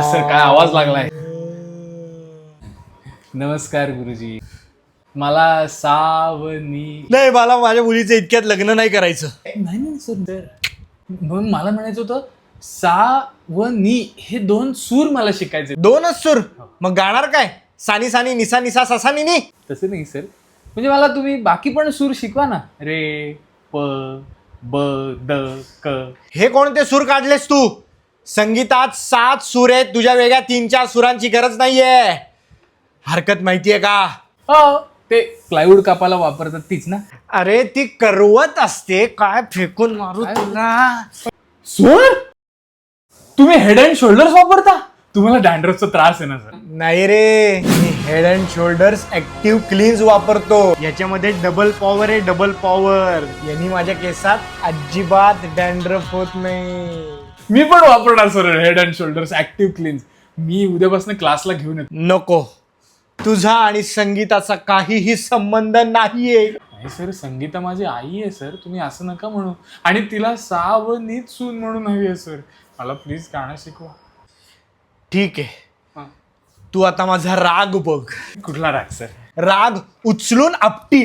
Sir काय आवाज लागलाय. नमस्कार गुरुजी. मला सावनी नाही, मला माझ्या मुलीचं इतक्यात लग्न नाही करायचं. नाही सर. म्हणून मला म्हणायचं होतं सा व नी हे 2 सूर मला शिकायचे. 2च सूर? मग गाणार काय? सानी सानी निसा निसा ससा निनी? तसं नाही सर, म्हणजे मला तुम्ही बाकी पण सूर शिकवा ना. रे प ब द क. हे कोणते सूर काढलेस तू? संगीतात 7 सूर आहेत, तुझ्या वेगळ्या 3-4 सुरांची गरज नाहीये. हरकत माहितीये का? हो, ते प्लायवूड कापायला वापरतात तीच ना. अरे ती करवत असते, काय फेकून मारू तुला. सूर तुम्ही हेड अँड शोल्डर्स वापरता? तुम्हाला डॅन्ड्रफचा त्रास आहे ना सर? नाही रे, मी Head and Shoulders active cleanse वापरतो. याच्यामध्ये डबल पॉवर आहे, डबल पॉवर. यांनी माझ्या केसात अजिबात डॅन्ड्रफ होत नाही. मी पण वापरणार sir Head and Shoulders active cleanse. मी उद्यापासून क्लासला घेऊन येतो. नको, तुझा आणि संगीताचा काहीही संबंध नाहीये. नाही सर, संगीता माझी आई आहे सर, तुम्ही असं नका म्हणू. आणि तिला सा व नीत सून म्हणून हवी आहे सर. मला प्लीज गाणं शिकवा. ठीक आहे, तू आता माझा राग बघ. कुठला राग सर? राग उचलून आपटी.